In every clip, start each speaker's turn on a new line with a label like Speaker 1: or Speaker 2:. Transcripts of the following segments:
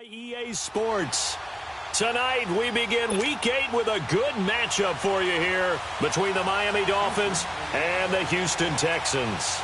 Speaker 1: EA Sports. Tonight we begin Week 8 with a good matchup for you here between the Miami Dolphins and the Houston Texans.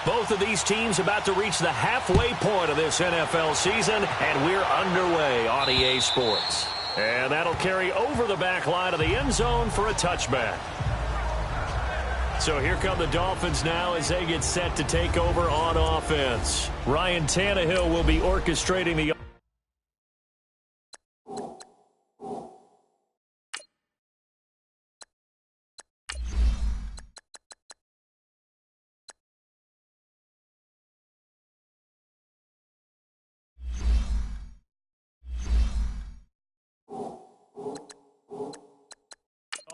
Speaker 1: Both of these teams about to reach the halfway point of this NFL season, and we're underway on EA Sports. And that'll carry over the back line of the end zone for a touchback. So here come the Dolphins now as they get set to take over on offense. Ryan Tannehill will be orchestrating the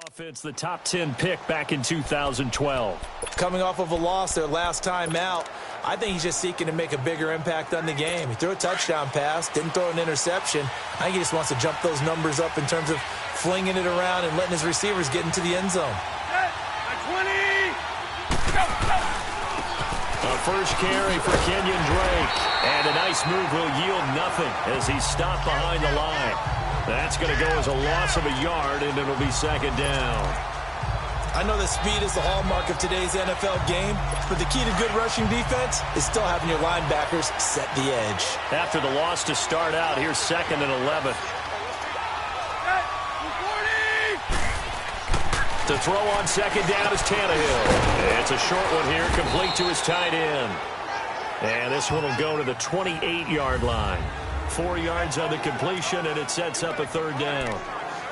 Speaker 1: offense, the top 10 pick back in 2012.
Speaker 2: Coming off of a loss their last time out, I think he's just seeking to make a bigger impact on the game. He threw a touchdown pass, didn't throw an interception. I think he just wants to jump those numbers up in terms of flinging it around and letting his receivers get into the end zone.
Speaker 1: A first carry for Kenyon Drake. And a nice move will yield nothing as he's stopped behind the line. That's going to go as a loss of a yard, and it'll be second down.
Speaker 2: I know that speed is the hallmark of today's NFL game, but the key to good rushing defense is still having your linebackers set the edge.
Speaker 1: After the loss to start out, here's second and 11. To throw on second down is Tannehill. It's a short one here, complete to his tight end. And this one will go to the 28-yard line. 4 yards on the completion, and it sets up a third down.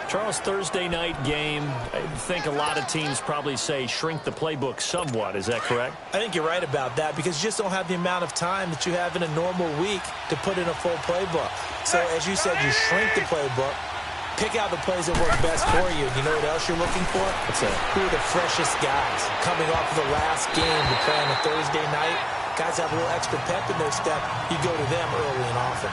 Speaker 1: Charles, Thursday night game, I think a lot of teams probably say shrink the playbook somewhat. Is that correct?
Speaker 2: I think you're right about that because you just don't have the amount of time that you have in a normal week to put in a full playbook. So, as you said, you shrink the playbook, pick out the plays that work best for you. You know what else you're looking for?
Speaker 1: What's that?
Speaker 2: Who are the freshest guys coming off of the last game to play on a Thursday night? Guys have a little extra pep in their step. You go to them early and often.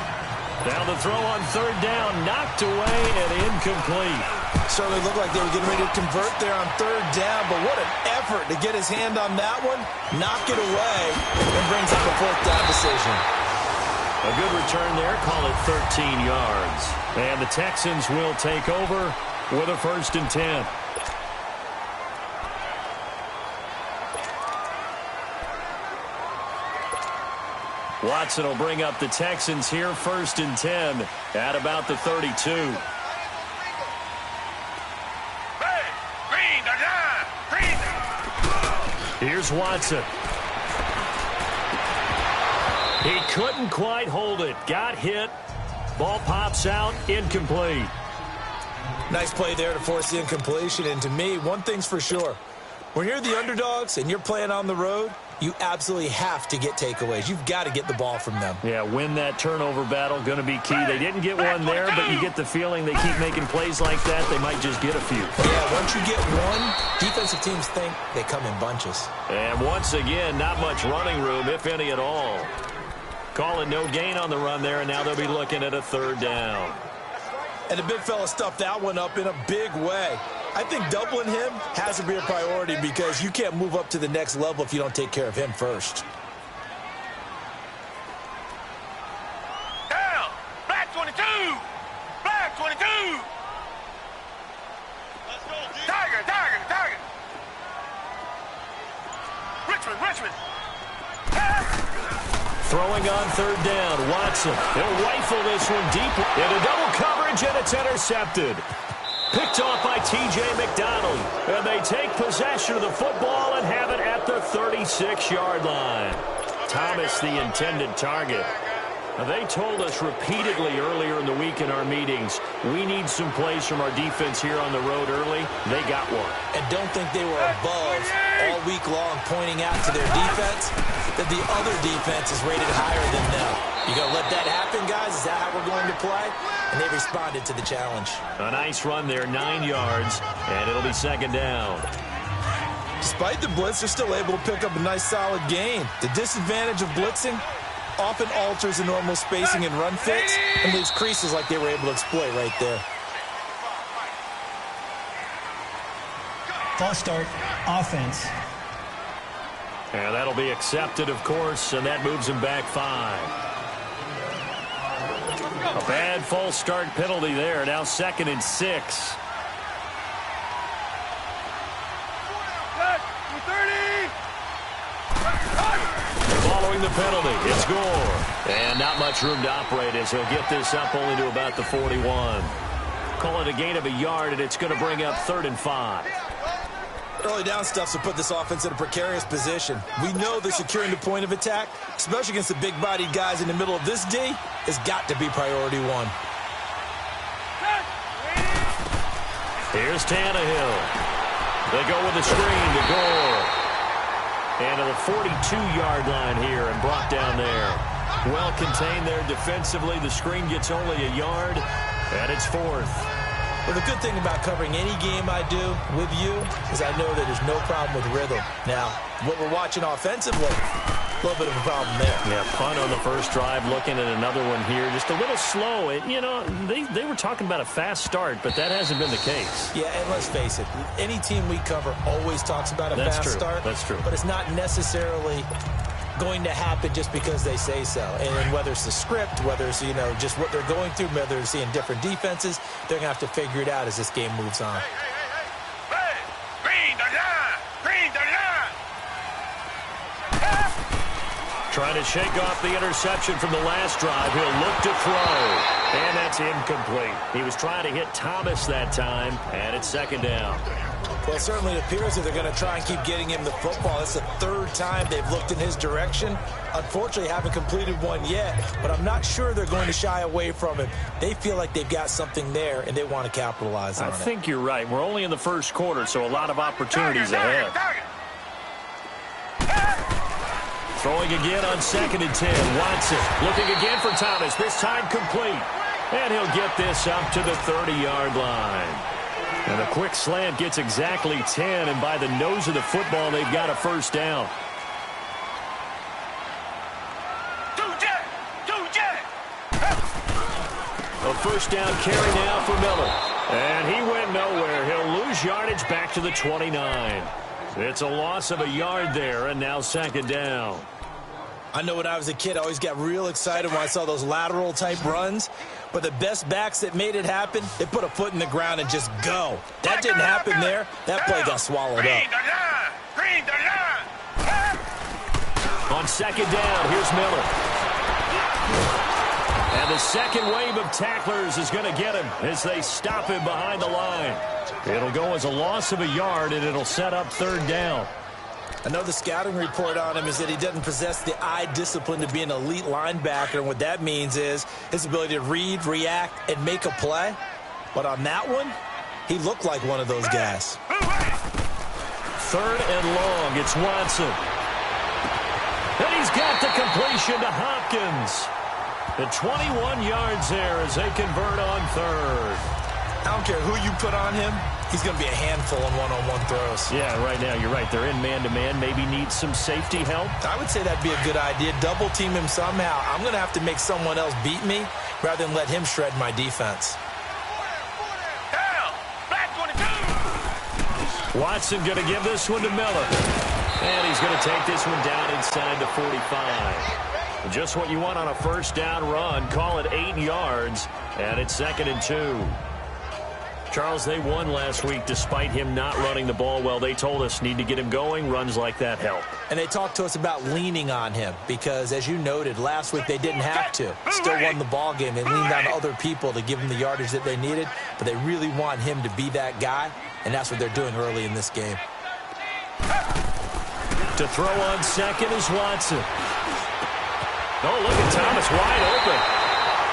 Speaker 1: Now the throw on third down, knocked away and incomplete.
Speaker 2: Certainly looked like they were getting ready to convert there on third down, but what an effort to get his hand on that one, knock it away, and brings up a fourth down decision.
Speaker 1: A good return there, call it 13 yards. And the Texans will take over with a 1st and 10. Watson will bring up the Texans here, 1st and 10 at about the 32. Here's Watson. He couldn't quite hold it. Got hit. Ball pops out. Incomplete.
Speaker 2: Nice play there to force the incompletion. And to me, one thing's for sure. When you're the underdogs and you're playing on the road, you absolutely have to get takeaways. You've got to get the ball from them.
Speaker 1: Yeah, win that turnover battle, going to be key. They didn't get one there, but you get the feeling they keep making plays like that, they might just get a few.
Speaker 2: Yeah, once you get one, defensive teams think they come in bunches.
Speaker 1: And once again, not much running room, if any at all. Calling no gain on the run there, and now they'll be looking at a third down.
Speaker 2: And the big fella stuffed that one up in a big way. I think doubling him has to be a priority because you can't move up to the next level if you don't take care of him first.
Speaker 3: Down! Black 22! Black 22! Let's go, D. Tiger! Richmond!
Speaker 1: Throwing on third down, Watson. He'll rifle this one deep into double coverage, and it's intercepted. Picked off by T.J. McDonald. And they take possession of the football and have it at the 36-yard line. Thomas, the intended target. They told us repeatedly earlier in the week in our meetings, we need some plays from our defense here on the road early. They got one.
Speaker 2: And don't think they were above all week long pointing out to their defense that the other defense is rated higher than them. You going to let that happen, guys? Is that how we're going to play? And they responded to the challenge.
Speaker 1: A nice run there, 9 yards, and it'll be second down.
Speaker 2: Despite the blitz, they're still able to pick up a nice, solid gain. The disadvantage of blitzing often alters the normal spacing and run fits and leaves creases like they were able to exploit right there.
Speaker 4: False start, offense.
Speaker 1: And that'll be accepted, of course, and that moves him back 5. A bad false start penalty there. Now 2nd and 6. Following the penalty, it's Gore. And not much room to operate as he'll get this up only to about the 41. Call it a gain of a yard, and it's going to bring up 3rd and 5.
Speaker 2: Early down stuff to put this offense in a precarious position. We know that securing the point of attack, especially against the big-bodied guys in the middle of this D, has got to be priority 1.
Speaker 1: Here's Tannehill. They go with the screen to Gore. And to the 42-yard line here and brought down there. Well contained there defensively. The screen gets only a yard, and it's 4th.
Speaker 2: Well, the good thing about covering any game I do with you is I know that there's no problem with rhythm. Now, what we're watching offensively, a little bit of a problem there.
Speaker 1: Yeah, punt on the first drive, looking at another one here. Just a little slow. You know, they were talking about a fast start, but that hasn't been the case.
Speaker 2: Yeah, and let's face it, any team we cover always talks about a fast start.
Speaker 1: That's true.
Speaker 2: But it's not necessarily going to happen just because they say so. And whether it's the script, whether it's, you know, just what they're going through, whether they're seeing different defenses, they're going to have to figure it out as this game moves on.
Speaker 3: Green the line! Green the line!
Speaker 1: Trying to shake off the interception from the last drive. He'll look to throw. And that's incomplete. He was trying to hit Thomas that time, and it's 2nd down.
Speaker 2: Well, it certainly appears that they're going to try and keep getting him the football. It's the 3rd time they've looked in his direction. Unfortunately, haven't completed one yet, but I'm not sure they're going to shy away from him. They feel like they've got something there, and they want to capitalize on it.
Speaker 1: I think you're right. We're only in the first quarter, so a lot of opportunities ahead. Throwing again on 2nd and 10. Watson looking again for Thomas. This time complete. And he'll get this up to the 30-yard line. And a quick slant gets exactly 10, and by the nose of the football, they've got a first down. A first down carry now for Miller. And he went nowhere. He'll lose yardage back to the 29. It's a loss of a yard there, and now 2nd down.
Speaker 2: I know when I was a kid, I always got real excited when I saw those lateral-type runs. But the best backs that made it happen, they put a foot in the ground and just go. That didn't happen there. That play got swallowed up.
Speaker 3: Green the line!
Speaker 1: On 2nd down, here's Miller. And the second wave of tacklers is going to get him as they stop him behind the line. It'll go as a loss of a yard, and it'll set up 3rd down.
Speaker 2: I know the scouting report on him is that he doesn't possess the eye discipline to be an elite linebacker, and what that means is his ability to read, react, and make a play. But on that one, he looked like one of those guys.
Speaker 1: 3rd and long, it's Watson. And he's got the completion to Hopkins. The 21 yards there as they convert on 3rd.
Speaker 2: I don't care who you put on him. He's going to be a handful in one-on-one throws.
Speaker 1: Yeah, right now, you're right. They're in man-to-man. Maybe need some safety help.
Speaker 2: I would say that'd be a good idea. Double-team him somehow. I'm going to have to make someone else beat me rather than let him shred my defense.
Speaker 3: Down! Black 22!
Speaker 1: Watson going to give this one to Miller. And he's going to take this one down inside the 45. Just what you want on a first down run. Call it 8 yards. And it's 2nd and 2. Charles, they won last week despite him not running the ball well. They told us need to get him going. Runs like that help.
Speaker 2: And they talked to us about leaning on him because, as you noted, last week they didn't have to. Still won the ball game. They leaned on other people to give them the yardage that they needed, but they really want him to be that guy, and that's what they're doing early in this game.
Speaker 1: To throw on 2nd is Watson. Oh, look at Thomas wide open.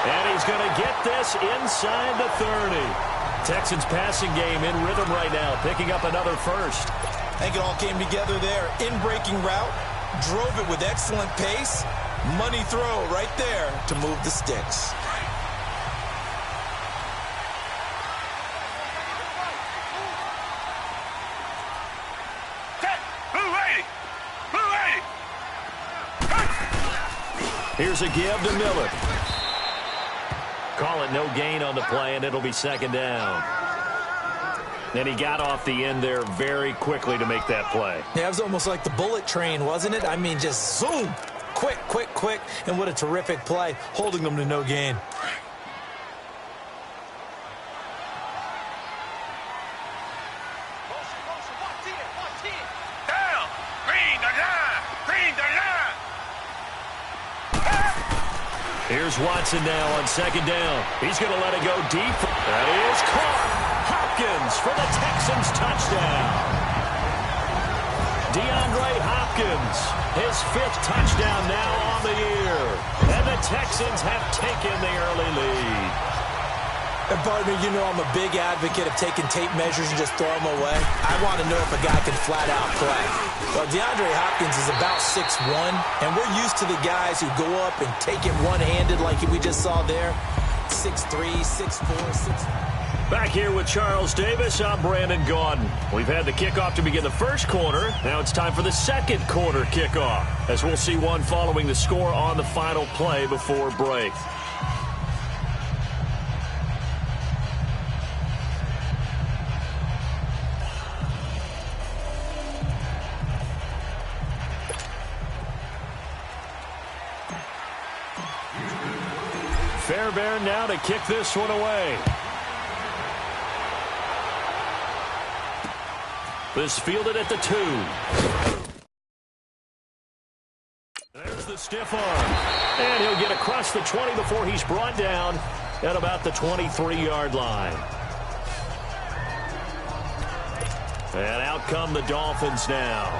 Speaker 1: And he's going to get this inside the 30. Texans passing game in rhythm right now, picking up another first.
Speaker 2: I think it all came together there. In-breaking route, drove it with excellent pace. Money throw right there to move the sticks.
Speaker 1: Here's a give to Miller. Call it no gain on the play, and it'll be second down. And he got off the end there very quickly to make that play.
Speaker 2: Yeah, it was almost like the bullet train, wasn't it? I mean, just zoom. Quick, quick, quick. And what a terrific play, holding them to no gain.
Speaker 3: Down. Green the line. Green the line.
Speaker 1: Here's Watson now on second down. He's going to let it go deep. That is caught. Hopkins for the Texans touchdown. DeAndre Hopkins, his 5th touchdown now on the year. And the Texans have taken the early lead.
Speaker 2: And partner, you know I'm a big advocate of taking tape measures and just throw them away. I want to know if a guy can flat out play. Well, DeAndre Hopkins is about 6'1", and we're used to the guys who go up and take it one-handed like we just saw there. 6'3", 6'4", 6'5".
Speaker 1: Back here with Charles Davis, I'm Brandon Gaudin. We've had the kickoff to begin the first quarter. Now it's time for the second quarter kickoff, as we'll see one following the score on the final play before break. Fairbairn now to kick this one away. This fielded at the 2. There's the stiff arm. And he'll get across the 20 before he's brought down at about the 23-yard line. And out come the Dolphins now.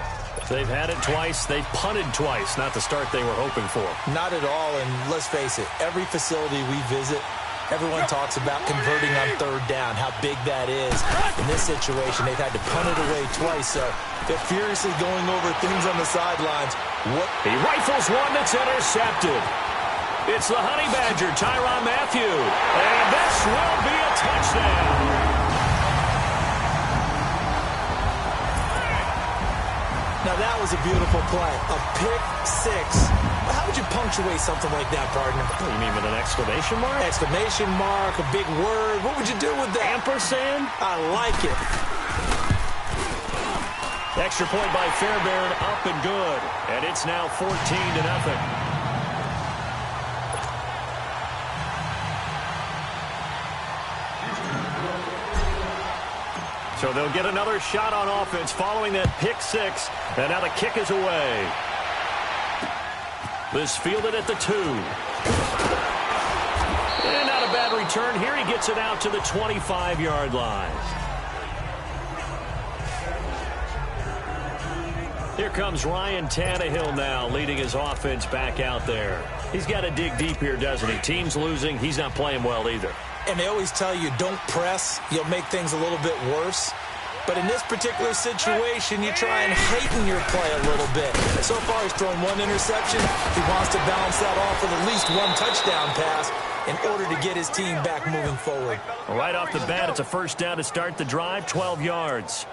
Speaker 1: They've had it twice. They've punted twice. Not the start they were hoping for.
Speaker 2: Not at all, and let's face it, every facility we visit, everyone talks about converting on third down, how big that is. In this situation, they've had to punt it away twice, so they're furiously going over things on the sidelines.
Speaker 1: He rifles one that's intercepted. It's the Honey Badger, Tyrann Mathieu, and this will be a touchdown.
Speaker 2: Now, that was a beautiful play. A pick 6. How would you punctuate something like that, partner?
Speaker 1: What, you mean with an exclamation mark?
Speaker 2: Exclamation mark, a big word. What would you do with that?
Speaker 1: Ampersand?
Speaker 2: I like it.
Speaker 1: Extra point by Fairbairn, up and good. And it's now 14-0. So they'll get another shot on offense following that pick 6. And now the kick is away. This fielded at the 2. And not a bad return here. He gets it out to the 25-yard line. Here comes Ryan Tannehill now, leading his offense back out there. He's got to dig deep here, doesn't he? Team's losing. He's not playing well either.
Speaker 2: And they always tell you, don't press. You'll make things a little bit worse. But in this particular situation, you try and heighten your play a little bit. So far, he's thrown 1 interception. He wants to balance that off with at least 1 touchdown pass in order to get his team back moving forward.
Speaker 1: Right off the bat, it's a first down to start the drive, 12 yards.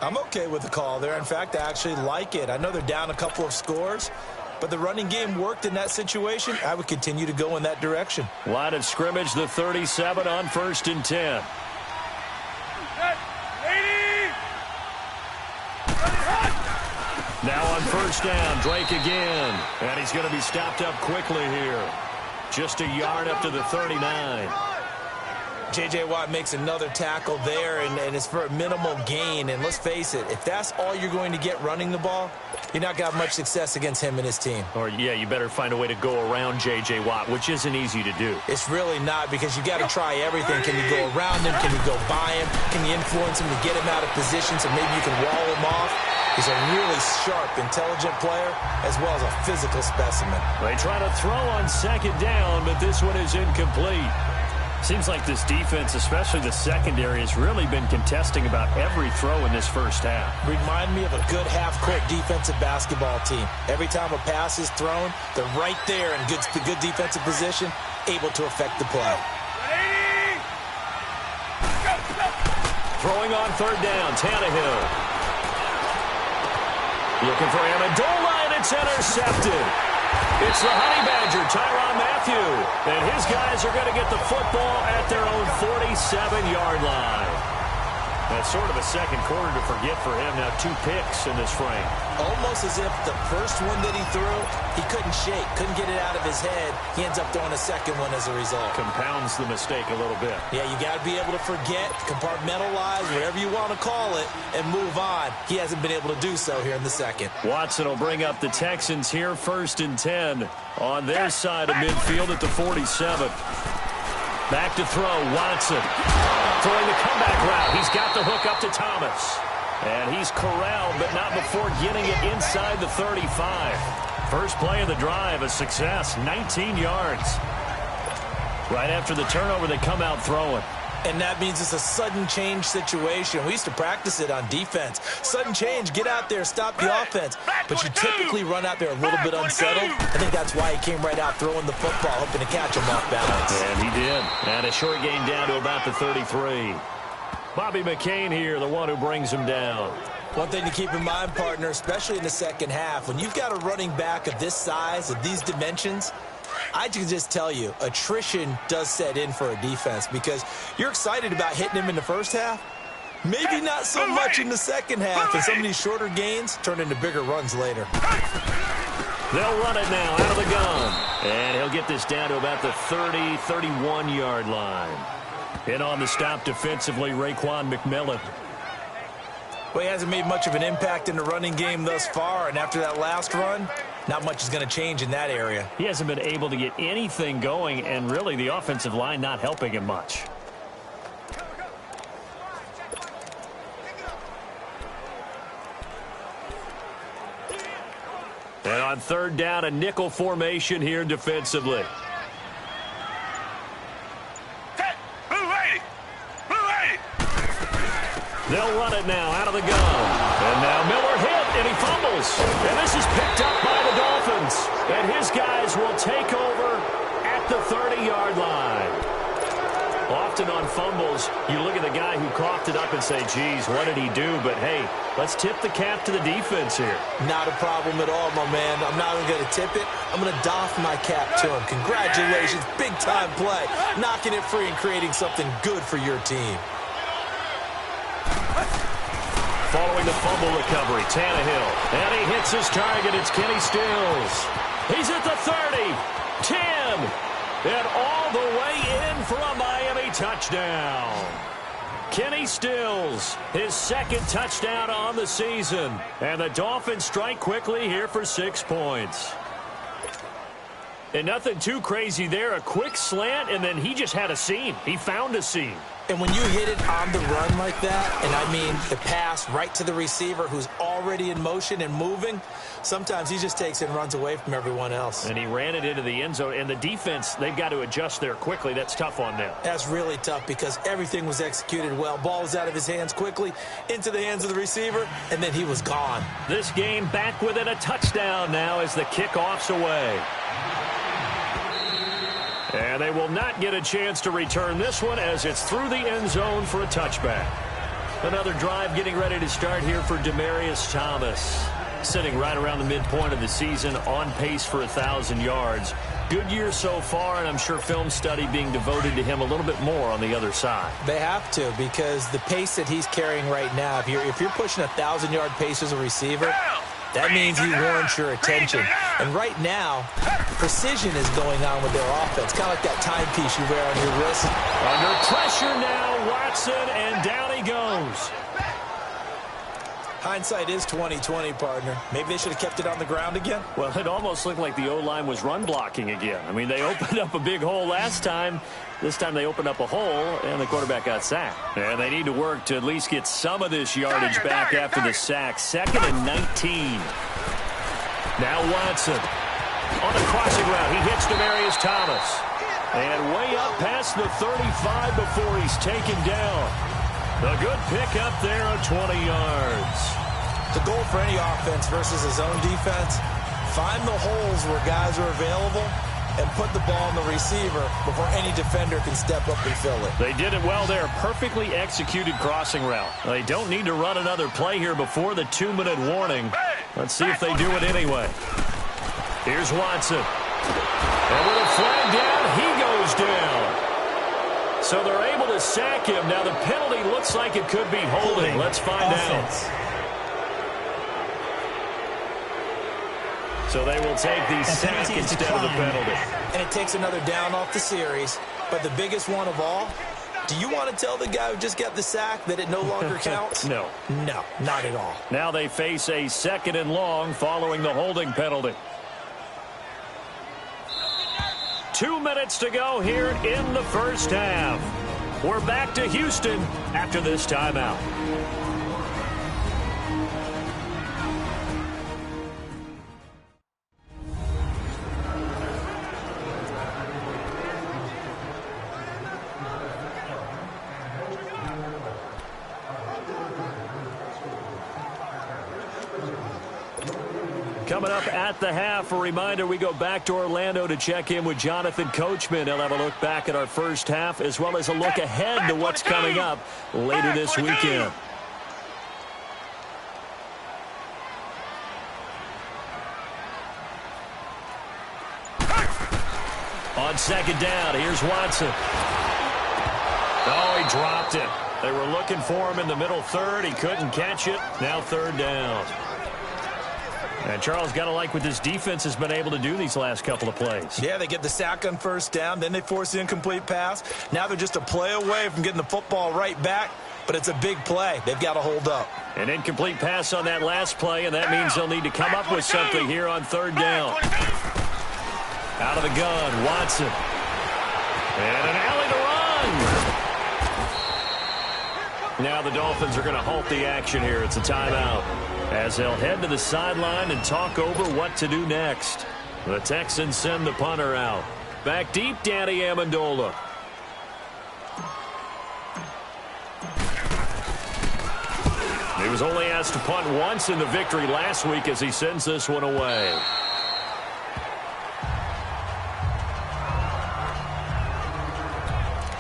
Speaker 2: I'm okay with the call there. In fact, I actually like it. I know they're down a couple of scores, but the running game worked in that situation. I would continue to go in that direction.
Speaker 1: Line of scrimmage, the 37 on 1st and 10. Now on 1st down, Drake again. And he's going to be stopped up quickly here. Just a yard up to the 39.
Speaker 2: J.J. Watt makes another tackle there, and it's for a minimal gain. And let's face it, if that's all you're going to get running the ball, you're not going to have much success against him and his team.
Speaker 1: Or, yeah, you better find a way to go around J.J. Watt, which isn't easy to do.
Speaker 2: It's really not, because you got to try everything. Can you go around him? Can you go by him? Can you influence him to get him out of position so maybe you can wall him off? He's a really sharp, intelligent player, as well as a physical specimen.
Speaker 1: They try to throw on second down, but this one is incomplete. Seems like this defense, especially the secondary, has really been contesting about every throw in this first half.
Speaker 2: Remind me of a good half-court defensive basketball team. Every time a pass is thrown, they're right there in good defensive position, able to affect the play.
Speaker 1: Throwing on third down, Tannehill. Looking for Amendola, and it's intercepted. It's the Honey Badger, Tyrann Mathieu. And his guys are going to get the football at their own 47-yard line. That's sort of a second quarter to forget for him. Now 2 picks in this frame.
Speaker 2: Almost as if the first one that he threw, he couldn't shake, couldn't get it out of his head. He ends up throwing a second one as a result.
Speaker 1: Compounds the mistake a little bit.
Speaker 2: Yeah, you got to be able to forget, compartmentalize, whatever you want to call it, and move on. He hasn't been able to do so here in the second.
Speaker 1: Watson will bring up the Texans here, 1st and 10 on their side of midfield at the 47. Back to throw, Watson. Throwing the comeback route. He's got the hook up to Thomas. And he's corralled, but not before getting it inside the 35. First play of the drive, a success, 19 yards. Right after the turnover, they come out throwing.
Speaker 2: And that means it's a sudden change situation. We used to practice it on defense. Sudden change, get out there, stop the offense. But you typically run out there a little bit unsettled. I think that's why he came right out throwing the football, hoping to catch him off balance.
Speaker 1: And he did. And a short gain down to about the 33. Bobby McCain here, the one who brings him down.
Speaker 2: One thing to keep in mind, partner, especially in the second half, when you've got a running back of this size, of these dimensions, I can just tell you, attrition does set in for a defense, because you're excited about hitting him in the first half. Maybe not so much in the second half, and some of these shorter gains turn into bigger runs later.
Speaker 1: They'll run it now out of the gun. And he'll get this down to about the 30, 31-yard line. In on the stop defensively, Raekwon McMillan.
Speaker 2: Well, he hasn't made much of an impact in the running game thus far, and after that last run, not much is going to change in that area.
Speaker 1: He hasn't been able to get anything going, and really the offensive line not helping him much. And on third down, a nickel formation here defensively. They'll run it now out of the gun. And now Miller hit, and he fumbles. And this is picked up by the Dolphins. And his guys will take over at the 30-yard line. Often on fumbles, you look at the guy who coughed it up and say, geez, what did he do? But, hey, let's tip the cap to the defense here.
Speaker 2: Not a problem at all, my man. I'm not even going to tip it. I'm going to doff my cap to him. Congratulations, big-time play. Knocking it free and creating something good for your team.
Speaker 1: Following the fumble recovery, Tannehill. And he hits his target. It's Kenny Stills. He's at the 30, 10, and all the way in for a Miami touchdown. Kenny Stills, his second touchdown on the season. And the Dolphins strike quickly here for 6 points. And nothing too crazy there. A quick slant, and then he just had a seam. He found a seam.
Speaker 2: And when you hit it on the run like that, and I mean the pass right to the receiver who's already in motion and moving, sometimes he just takes it and runs away from everyone else.
Speaker 1: And he ran it into the end zone. And the defense, they've got to adjust there quickly. That's tough on them.
Speaker 2: That's really tough because everything was executed well. Ball was out of his hands quickly, into the hands of the receiver, and then he was gone.
Speaker 1: This game back within a touchdown now as the kickoff's away. And they will not get a chance to return this one as it's through the end zone for a touchback. Another drive getting ready to start here for Demaryius Thomas. Sitting right around the midpoint of the season, on pace for 1,000 yards. Good year so far, and I'm sure film study being devoted to him a little bit more on the other side.
Speaker 2: They have to, because the pace that he's carrying right now, if you're pushing 1,000-yard pace as a receiver, That means he warrants your attention. And right now, precision is going on with their offense, kind of like that timepiece you wear on your wrist.
Speaker 1: Under pressure now, Watson, and down he goes.
Speaker 2: Hindsight is 20/20, partner. Maybe they should have kept it on the ground again.
Speaker 1: Well, it almost looked like the O-line was run blocking again. I mean, they opened up a big hole last time. This time they opened up a hole, and the quarterback got sacked. And they need to work to at least get some of this yardage back after the sack. 2nd and 19. Now Watson on a crossing route. He hits Demaryius Thomas. And way up past the 35 before he's taken down. A good pickup there of 20 yards.
Speaker 2: The goal for any offense versus his own defense, find the holes where guys are available and put the ball on the receiver before any defender can step up and fill it.
Speaker 1: They did it well there. Perfectly executed crossing route. They don't need to run another play here before the 2-minute warning. Let's see if they do it anyway. Here's Watson. And with a flag down, he goes down. So they're able to sack him. Now the penalty looks like it could be holding. Let's find out. So they will take the sack instead of the penalty.
Speaker 2: And it takes another down off the series. But the biggest one of all, do you want to tell the guy who just got the sack that it no longer counts?
Speaker 1: No.
Speaker 2: No, not at all.
Speaker 1: Now they face a 2nd and long following the holding penalty. 2 minutes to go here in the first half. We're back to Houston after this timeout. Coming up at the half, a reminder, we go back to Orlando to check in with Jonathan Coachman. He'll have a look back at our first half as well as a look ahead to what's coming up later this weekend. On 2nd down, here's Watson. Oh, he dropped it. They were looking for him in the middle 3rd. He couldn't catch it. Now 3rd down. And Charles, got to like what this defense has been able to do these last couple of plays.
Speaker 2: Yeah, they get the sack on 1st down, then they force the incomplete pass. Now they're just a play away from getting the football right back, but it's a big play. They've got to hold up.
Speaker 1: An incomplete pass on that last play, and that means they'll need to come up with something here on 3rd down. Out of the gun, Watson. And an alley to run. Now the Dolphins are going to halt the action here. It's a timeout, as they'll head to the sideline and talk over what to do next. The Texans send the punter out. Back deep, Danny Amendola. He was only asked to punt once in the victory last week as he sends this one away.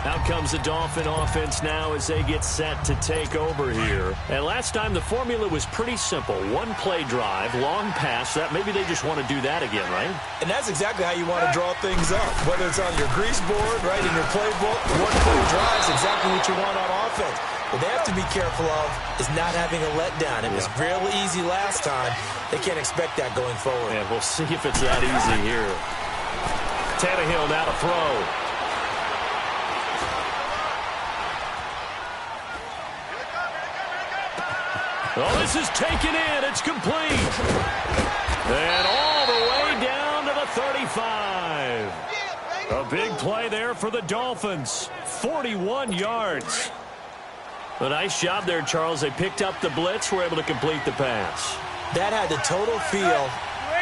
Speaker 1: Out comes the Dolphin offense now as they get set to take over here. And last time the formula was pretty simple. One play drive, long pass. That maybe they just want to do that again, right?
Speaker 2: And that's exactly how you want to draw things up. Whether it's on your grease board, right, in your playbook, one play drive is exactly what you want on offense. What they have to be careful of is not having a letdown. It was real easy last time. They can't expect that going forward.
Speaker 1: And we'll see if it's that easy here. Tannehill now to throw. Oh, this is taken in. It's complete. And all the way down to the 35. A big play there for the Dolphins. 41 yards. A nice job there, Charles. They picked up the blitz, were able to complete the pass.
Speaker 2: That had the total feel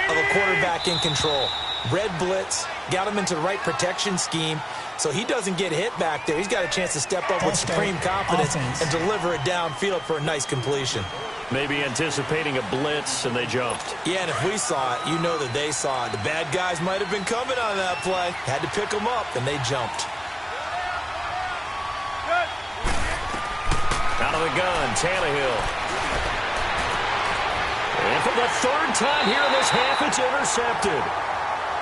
Speaker 2: of a quarterback in control. Red blitz, got him into the right protection scheme, so he doesn't get hit back there. He's got a chance to step up with supreme confidence and deliver it downfield for a nice completion.
Speaker 1: Maybe anticipating a blitz, and they jumped.
Speaker 2: Yeah, and if we saw it, you know that they saw it. The bad guys might have been coming on that play. Had to pick them up, and they jumped.
Speaker 1: Out of the gun, Tannehill. And for the 3rd time here in this half, it's intercepted.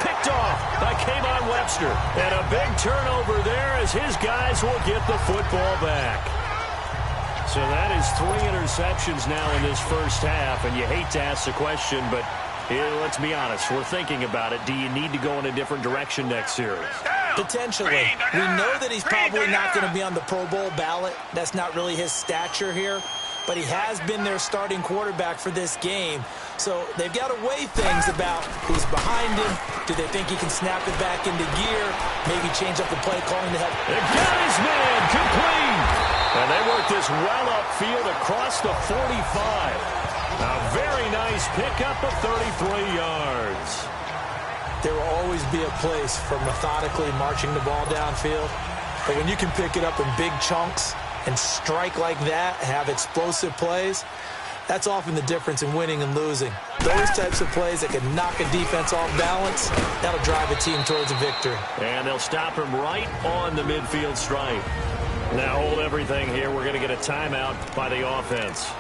Speaker 1: Picked off by K'Von Webster. And a big turnover there as his guys will get the football back. So that is 3 interceptions now in this first half, and you hate to ask the question, but let's be honest, we're thinking about it. Do you need to go in a different direction next series?
Speaker 2: Potentially. We know that he's probably not going to be on the Pro Bowl ballot. That's not really his stature here. But he has been their starting quarterback for this game. So they've got to weigh things about who's behind him. Do they think he can snap it back into gear? Maybe change up the play calling to have...
Speaker 1: They got his man complete. And they work this well upfield across the 45. A very nice pickup of 33 yards.
Speaker 2: There will always be a place for methodically marching the ball downfield. But when you can pick it up in big chunks and strike like that, have explosive plays, that's often the difference in winning and losing. Those types of plays that can knock a defense off balance, that'll drive a team towards a victory.
Speaker 1: And they'll stop him right on the midfield stripe. Now hold everything here. We're going to get a timeout by the offense,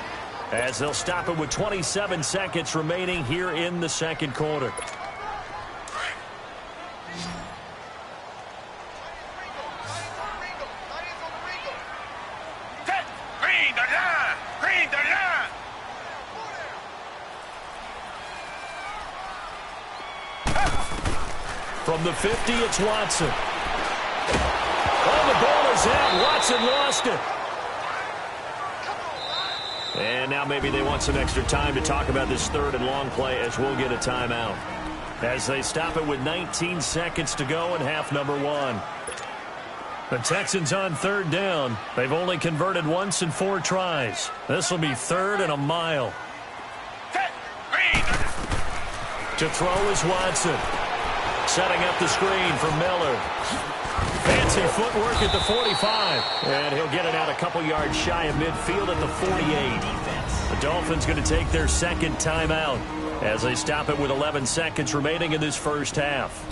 Speaker 1: as they'll stop it with 27 seconds remaining here in the second quarter. From the 50, it's Watson. Oh, the ball is out. Watson lost it. And now maybe they want some extra time to talk about this third and long play, as we'll get a timeout, as they stop it with 19 seconds to go in half number 1. The Texans on third down. They've only converted once in 4 tries. This will be 3rd and a mile. To throw is Watson. Setting up the screen for Miller. Fancy footwork at the 45. And he'll get it out a couple yards shy of midfield at the 48. The Dolphins going to take their second timeout as they stop it with 11 seconds remaining in this first half.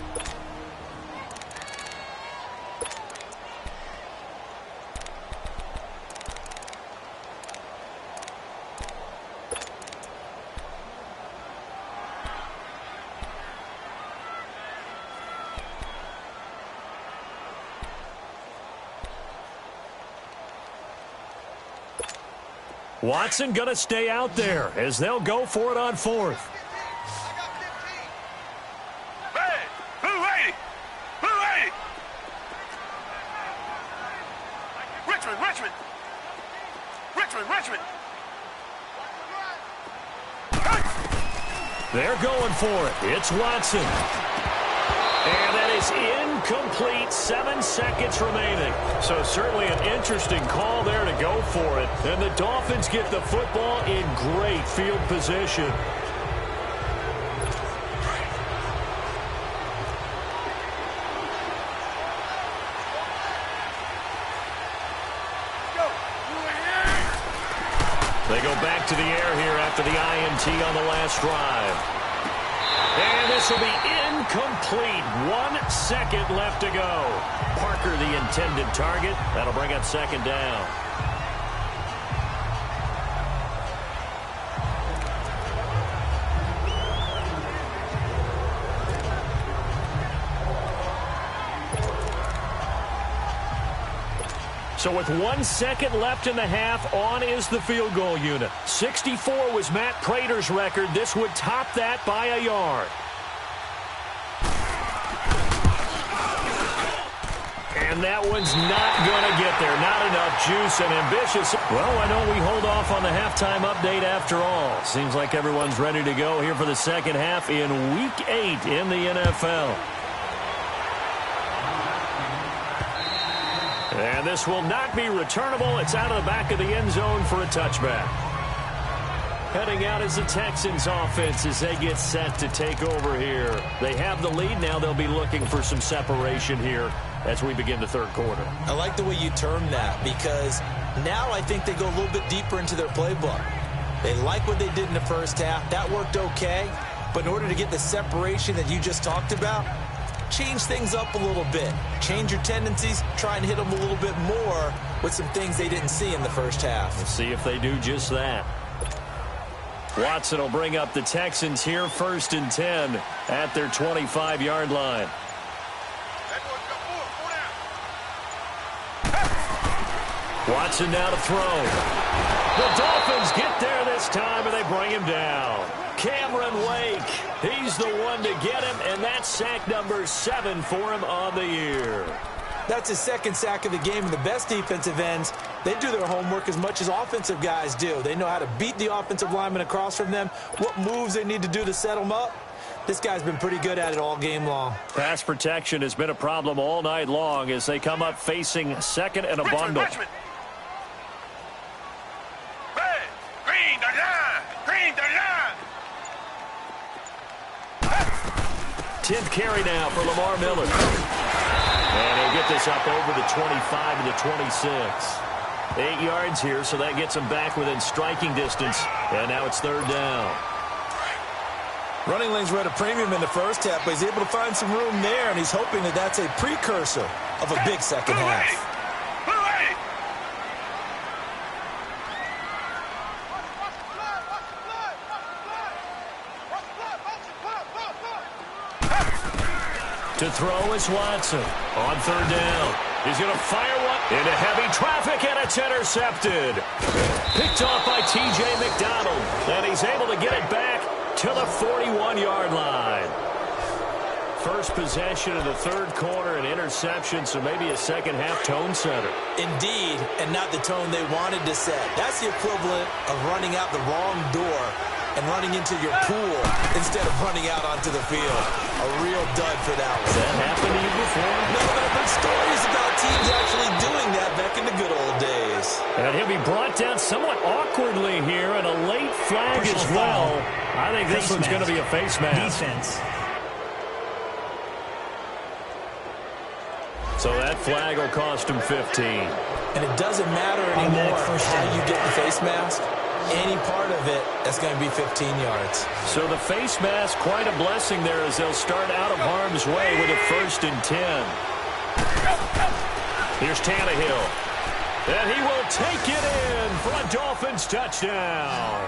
Speaker 1: Watson going to stay out there as they'll go for it on 4th.
Speaker 3: Hey, blue 80! Blue 80! Richmond!
Speaker 1: They're going for it. It's Watson. And that is incomplete. 7 seconds remaining. So certainly an interesting call there to go for it. And the Dolphins get the football in great field position. They go back to the air here after the INT on the last drive. And this will be incomplete. 1 second left to go. Parker, the intended target. That'll bring up second down. So with 1 second left in the half, on is the field goal unit. 64 was Matt Prater's record. This would top that by a yard. And that one's not going to get there. Not enough juice and ambitious. Well, why don't we hold off on the halftime update after all? Seems like everyone's ready to go here for the second half in Week 8 in the NFL. And this will not be returnable. It's out of the back of the end zone for a touchback. Heading out is the Texans offense as they get set to take over here. They have the lead. Now they'll be looking for some separation here as we begin the third quarter.
Speaker 2: I like the way you term that, because now I think they go a little bit deeper into their playbook. They like what they did in the first half. That worked okay. But in order to get the separation that you just talked about, change things up a little bit. Change your tendencies. Try and hit them a little bit more with some things they didn't see in the first half.
Speaker 1: Let's see if they do just that. Watson will bring up the Texans here, 1st and 10 at their 25-yard line. Watson now to throw. The Dolphins get there this time, and they bring him down. Cameron Wake, he's the one to get him, and that's sack number 7 for him on the year.
Speaker 2: That's his second sack of the game, and the best defensive ends, they do their homework as much as offensive guys do. They know how to beat the offensive lineman across from them, what moves they need to do to set them up. This guy's been pretty good at it all game long.
Speaker 1: Pass protection has been a problem all night long as they come up facing second and a bundle.
Speaker 3: Richmond. Red, green, the line, green, the line.
Speaker 1: 10th carry now for Lamar Miller. And he'll get this up over the 25 and the 26. 8 yards here, so that gets him back within striking distance. And now it's 3rd down.
Speaker 2: Running lanes were at a premium in the first half, but he's able to find some room there, and he's hoping that that's a precursor of a big second half.
Speaker 1: To throw is Watson on 3rd down. He's going to fire one into heavy traffic, and it's intercepted. Picked off by T.J. McDonald, and he's able to get it back to the 41-yard line. First possession of the 3rd quarter, an interception, so maybe a second-half tone setter.
Speaker 2: Indeed, and not the tone they wanted to set. That's the equivalent of running out the wrong door and running into your pool instead of running out onto the field. A real dud for that one.
Speaker 1: Has that happened to you before?
Speaker 2: No, but I've heard stories about teams actually doing that back in the good old days.
Speaker 1: And he'll be brought down somewhat awkwardly here, and a late flag as well. I think this one's going to be a face mask.
Speaker 4: Defense.
Speaker 1: So that flag will cost him 15.
Speaker 2: And it doesn't matter anymore how you get the face mask. Any part of it, that's going to be 15 yards.
Speaker 1: So the face mask, quite a blessing there as they'll start out of harm's way with a 1st and 10. Here's Tannehill. And he will take it in for a Dolphins touchdown.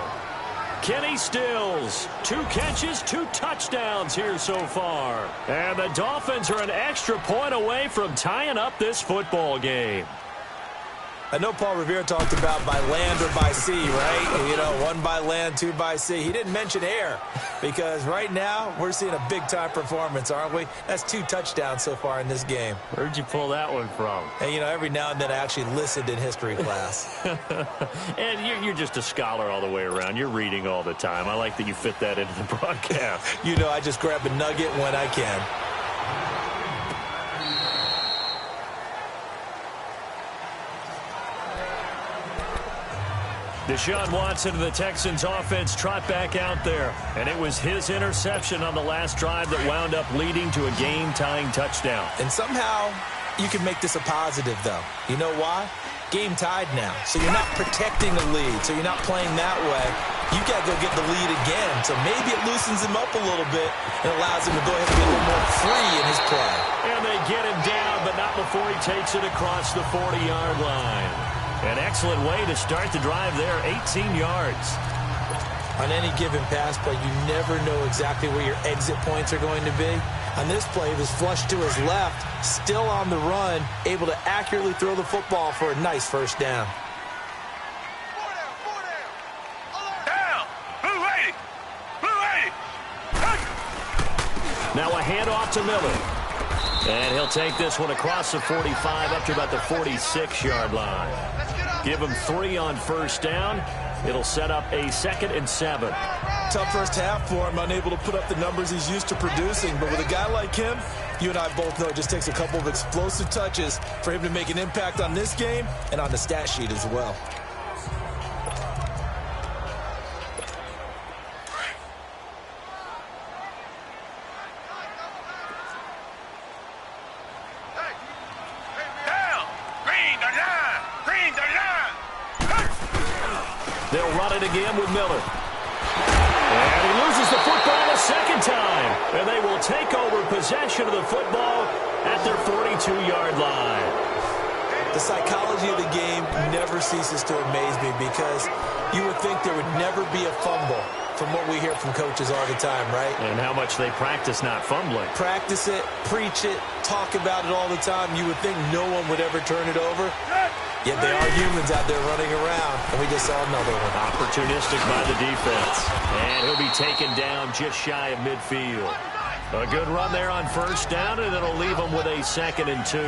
Speaker 1: Kenny Stills, 2 catches, 2 touchdowns here so far. And the Dolphins are an extra point away from tying up this football game.
Speaker 2: I know Paul Revere talked about by land or by sea, right? You know, 1 by land, 2 by sea. He didn't mention air because right now we're seeing a big-time performance, aren't we? That's 2 touchdowns so far in this game.
Speaker 1: Where'd you pull that one from?
Speaker 2: And, you know, every now and then I actually listened in history class.
Speaker 1: And you're just a scholar all the way around. You're reading all the time. I like that you fit that into the broadcast.
Speaker 2: You know, I just grab a nugget when I can.
Speaker 1: Deshaun Watson of the Texans offense trot back out there. And it was his interception on the last drive that wound up leading to a game-tying touchdown.
Speaker 2: And somehow you can make this a positive, though. You know why? Game tied now. So you're not protecting the lead. So you're not playing that way. You got to go get the lead again. So maybe it loosens him up a little bit and allows him to go ahead and be a little more free in his play. And
Speaker 1: they get him down, but not before he takes it across the 40-yard line. An excellent way to start the drive there, 18 yards.
Speaker 2: On any given pass play, you never know exactly where your exit points are going to be. On this play, he was flushed to his left, still on the run, able to accurately throw the football for a nice 1st down.
Speaker 3: Down! Blue 80! Blue 80!
Speaker 1: Now a handoff to Miller. And he'll take this one across the 45 up to about the 46-yard line. Give him 3 on 1st down. It'll set up a 2nd and 7.
Speaker 2: Tough first half for him, unable to put up the numbers he's used to producing. But with a guy like him, you and I both know it just takes a couple of explosive touches for him to make an impact on this game and on the stat sheet as well.
Speaker 1: They'll run it again with Miller. And he loses the football a 2nd time. And they will take over possession of the football at their 42-yard line.
Speaker 2: The psychology of the game never ceases to amaze me because you would think there would never be a fumble from what we hear from coaches all the time, right?
Speaker 1: And how much they practice not fumbling.
Speaker 2: Practice it, preach it, talk about it all the time. You would think no one would ever turn it over. Yet they are humans out there running around, and we just saw another one.
Speaker 1: Opportunistic by the defense. And he'll be taken down just shy of midfield. A good run there on first down, and it'll leave them with a 2nd and 2.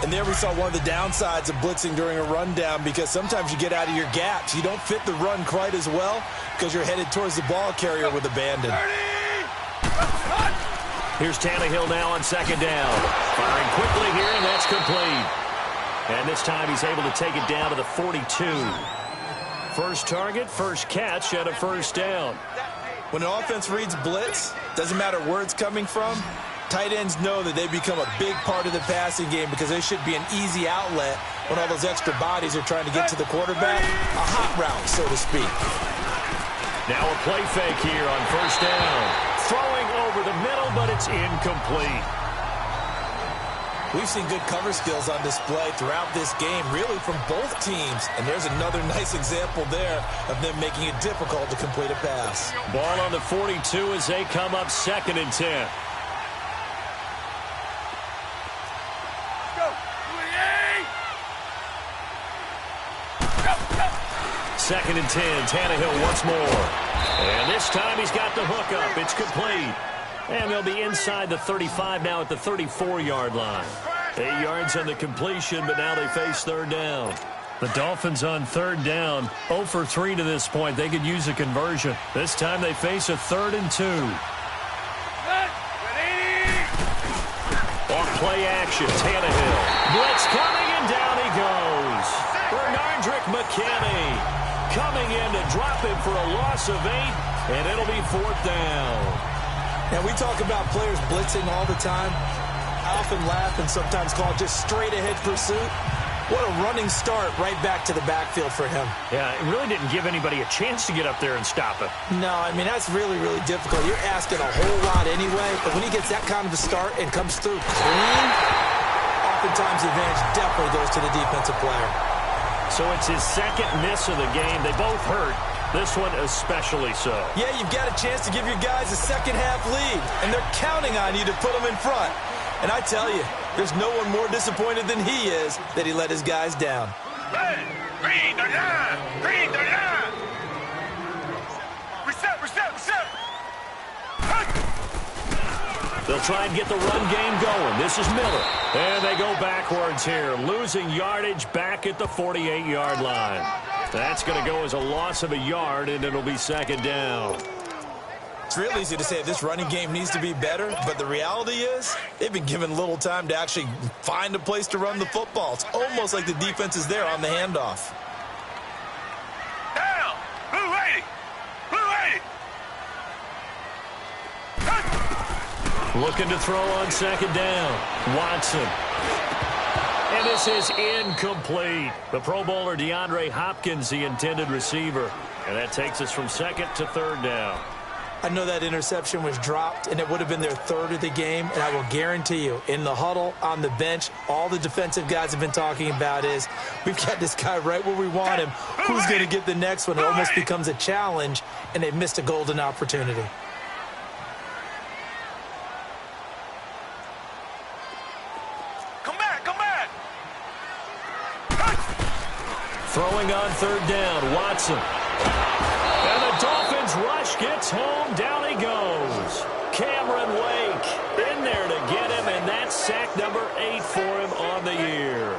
Speaker 2: And there we saw one of the downsides of blitzing during a rundown, because sometimes you get out of your gaps. You don't fit the run quite as well because you're headed towards the ball carrier with abandon.
Speaker 1: Here's Tannehill now on 2nd down. Firing quickly here, and that's complete. And this time he's able to take it down to the 42. First target, first catch, and a first down.
Speaker 2: When an offense reads blitz, doesn't matter where it's coming from, tight ends know that they become a big part of the passing game because there should be an easy outlet when all those extra bodies are trying to get to the quarterback. A hot route, so to speak.
Speaker 1: Now a play fake here on first down. Throwing over the middle, but it's incomplete.
Speaker 2: We've seen good cover skills on display throughout this game, really from both teams. And there's another nice example there of them making it difficult to complete a pass.
Speaker 1: Ball on the 42 as they come up 2nd and 10. Second and 10, Tannehill once more. And this time he's got the hook up. It's complete. And they'll be inside the 35 now at the 34-yard line. 8 yards on the completion, but now they face 3rd down. The Dolphins on 3rd down, 0 for 3 to this point. They could use a conversion. This time they face a 3rd and 2. On play action, Tannehill. Blitz coming, and down he goes. Bernardrick McKinney coming in to drop him for a loss of 8, and it'll be 4th down.
Speaker 2: Now, we talk about players blitzing all the time. I often laugh and sometimes call it just straight-ahead pursuit. What a running start right back to the backfield for him.
Speaker 1: Yeah, it really didn't give anybody a chance to get up there and stop him.
Speaker 2: No, I mean, that's really, really difficult. You're asking a whole lot anyway, but when he gets that kind of a start and comes through clean, oftentimes the advantage definitely goes to the defensive player.
Speaker 1: So it's his 2nd miss of the game. They both hurt. This one especially so.
Speaker 2: Yeah, you've got a chance to give your guys a second-half lead, and they're counting on you to put them in front. And I tell you, there's no one more disappointed than he is that he let his guys down.
Speaker 3: Read the line! Read the line! Reset!
Speaker 1: They'll try and get the run game going. This is Miller. And they go backwards here, losing yardage back at the 48-yard line. That's going to go as a loss of a yard, and it'll be 2nd down.
Speaker 2: It's real easy to say this running game needs to be better, but the reality is they've been given little time to actually find a place to run the football. It's almost like the defense is there on the handoff.
Speaker 3: Down! Blue 80! Blue 80!
Speaker 1: Looking to throw on 2nd down. Watson. And this is incomplete. The Pro Bowler DeAndre Hopkins, the intended receiver. And that takes us from 2nd to 3rd down.
Speaker 2: I know that interception was dropped, and it would have been their 3rd of the game, and I will guarantee you, in the huddle, on the bench, all the defensive guys have been talking about is, we've got this guy right where we want him. Who's going to get the next one? It almost becomes a challenge, and they missed a golden opportunity.
Speaker 3: Come back!
Speaker 1: Throwing on 3rd down, Watson. And the Dolphins rush gets home. Down he goes. Cameron Wake in there to get him, and that's sack number 8 for him on the year.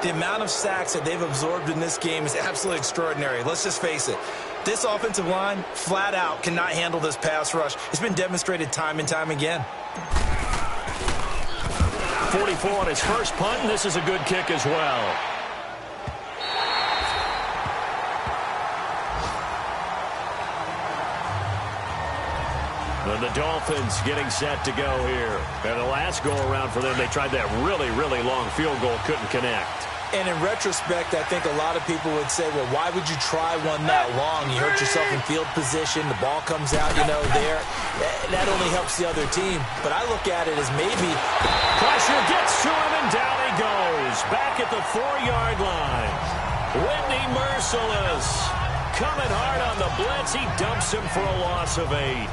Speaker 2: The amount of sacks that they've absorbed in this game is absolutely extraordinary. Let's just face it. This offensive line, flat out, cannot handle this pass rush. It's been demonstrated time and time again.
Speaker 1: 44 on his first punt, and this is a good kick as well. And the Dolphins getting set to go here. And the last go-around for them, they tried that really, really long field goal, couldn't connect.
Speaker 2: And in retrospect, I think a lot of people would say, well, why would you try one that long? You hurt yourself in field position. The ball comes out, there. That only helps the other team. But I look at it as maybe
Speaker 1: pressure gets to him, and down he goes. Back at the 4-yard line. Whitney Merciless coming hard on the blitz. He dumps him for a loss of 8.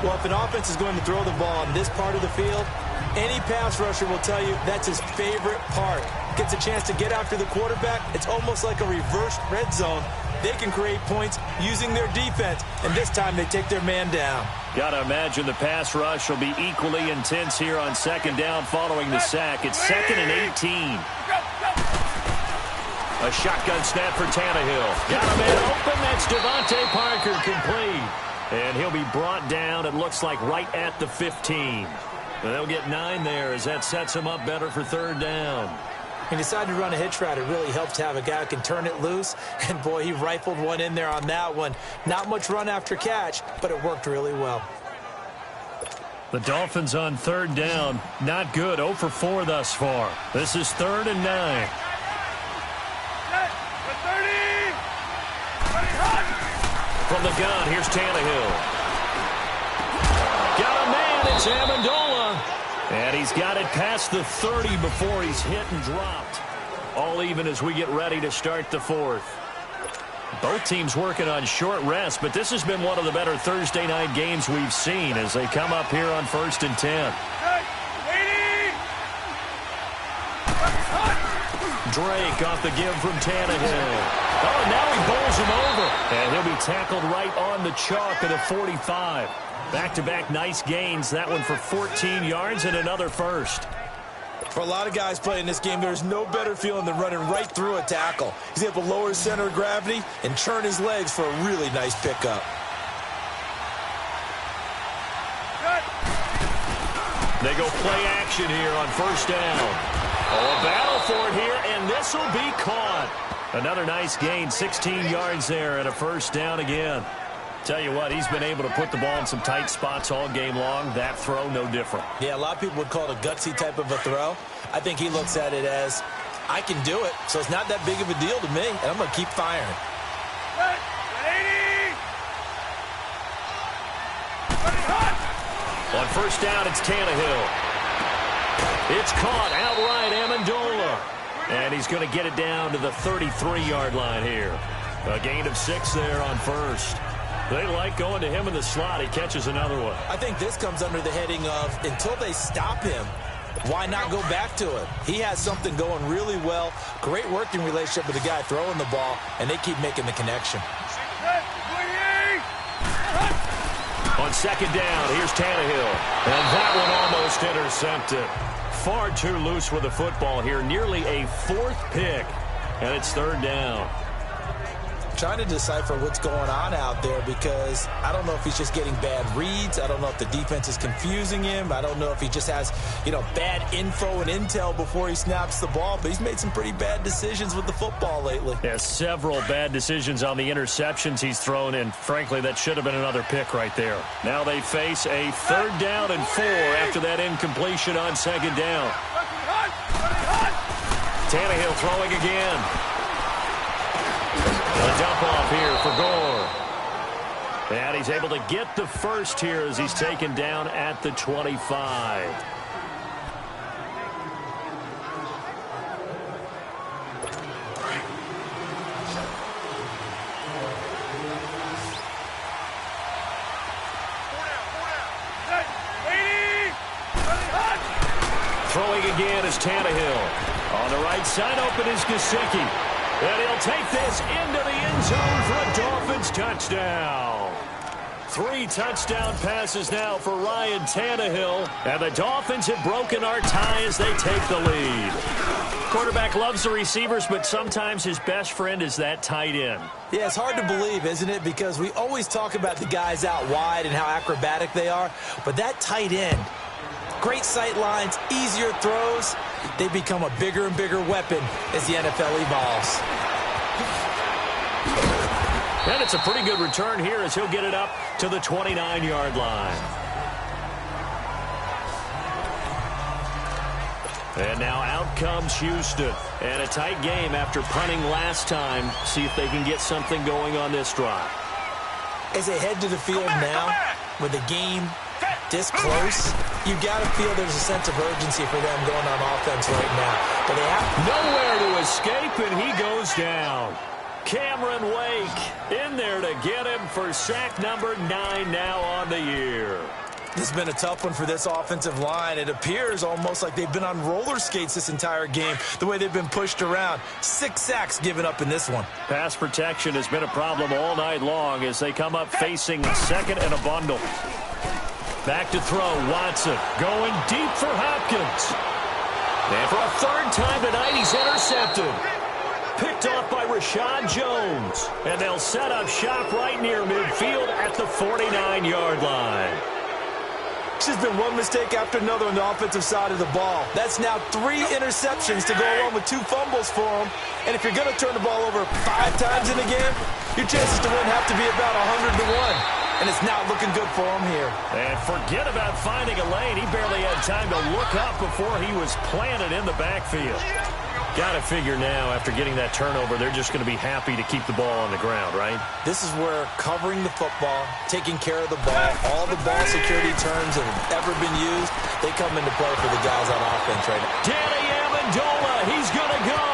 Speaker 2: Well, if an offense is going to throw the ball on this part of the field, any pass rusher will tell you that's his favorite part. gets a chance to get after the quarterback, it's almost like a reverse red zone. They can create points using their defense, and this time they take their man down.
Speaker 1: Gotta imagine the pass rush will be equally intense here on second down following the sack. It's 2nd and 18. A shotgun snap for Tannehill. Got a man open. That's Devontae Parker complete. And he'll be brought down, it looks like, right at the 15. They'll get 9 there as that sets him up better for third down.
Speaker 2: He decided to run a hitch route. It really helps to have a guy who can turn it loose. And, boy, he rifled one in there on that one. Not much run after catch, but it worked really well.
Speaker 1: The Dolphins on third down. Not good. 0 for 4 thus far. This is 3rd and 9. From the gun, here's Tannehill. Got a man. It's Amendola. And he's got it past the 30 before he's hit and dropped. All even as we get ready to start the 4th. Both teams working on short rest, but this has been one of the better Thursday night games we've seen as they come up here on 1st and 10. Drake off the give from Tannehill. Oh, and now he bowls him over. And he'll be tackled right on the chalk at the 45. Back-to-back nice gains. That one for 14 yards and another first.
Speaker 2: For a lot of guys playing this game, there's no better feeling than running right through a tackle. He's able to lower his center of gravity and turn his legs for a really nice pickup.
Speaker 1: They go play action here on first down. Oh, a battle for it here, and this will be caught. Another nice gain, 16 yards there and a first down again. Tell you what, he's been able to put the ball in some tight spots all game long. That throw, no different.
Speaker 2: Yeah, a lot of people would call it a gutsy type of a throw. I think he looks at it as, I can do it, so it's not that big of a deal to me, and I'm going to keep firing.
Speaker 1: On first down, it's Tannehill. It's caught outright, Amendola. And he's going to get it down to the 33-yard line here. A gain of 6 there on first. They like going to him in the slot. He catches another one.
Speaker 2: I think this comes under the heading of, until they stop him, why not go back to it? He has something going really well. Great working relationship with the guy throwing the ball, and they keep making the connection.
Speaker 1: On second down, here's Tannehill. And that one almost intercepted. Far too loose with the football here. Nearly a 4th pick. And it's third down.
Speaker 2: Trying to decipher what's going on out there because I don't know if he's just getting bad reads. I don't know if the defense is confusing him. I don't know if he just has, bad info and intel before he snaps the ball. But he's made some pretty bad decisions with the football lately.
Speaker 1: Yeah, several bad decisions on the interceptions he's thrown in. Frankly, that should have been another pick right there. Now they face a 3rd down and 4 after that incompletion on second down. Tannehill throwing again. A dump off here for Gore. And he's able to get the first here as he's taken down at the 25. Throwing again is Tannehill. On the right side, open is Gesicki. And he'll take this into the end zone for a Dolphins touchdown. 3 touchdown passes now for Ryan Tannehill. And the Dolphins have broken our tie as they take the lead. Quarterback loves the receivers, but sometimes his best friend is that tight end.
Speaker 2: Yeah, it's hard to believe, isn't it? Because we always talk about the guys out wide and how acrobatic they are. But that tight end, great sight lines, easier throws. They become a bigger and bigger weapon as the NFL evolves.
Speaker 1: And it's a pretty good return here as he'll get it up to the 29-yard line. And now out comes Houston. And a tight game after punting last time. See if they can get something going on this drive.
Speaker 2: As they head to the field now, with the game this close, you got to feel there's a sense of urgency for them going on offense right now. But they have
Speaker 1: nowhere to escape, and he goes down. Cameron Wake in there to get him for sack number 9 now on the year.
Speaker 2: This has been a tough one for this offensive line. It appears almost like they've been on roller skates this entire game, the way they've been pushed around. 6 sacks given up in this one.
Speaker 1: Pass protection has been a problem all night long as they come up facing second and a bundle. Back to throw, Watson going deep for Hopkins. And for a third time tonight, he's intercepted. Picked off by Rashad Jones. And they'll set up shop right near midfield at the 49-yard line.
Speaker 2: There's been one mistake after another on the offensive side of the ball. That's now 3 interceptions to go along with 2 fumbles for him. And if you're going to turn the ball over 5 times in a game, your chances to win have to be about 100 to 1. And it's not looking good for him here.
Speaker 1: And forget about finding a lane. He barely had time to look up before he was planted in the backfield. Got to figure now, after getting that turnover, they're just going to be happy to keep the ball on the ground, right?
Speaker 2: This is where covering the football, taking care of the ball, all the ball security terms that have ever been used, they come into play for the guys on offense right now.
Speaker 1: Danny Amendola, he's going to go.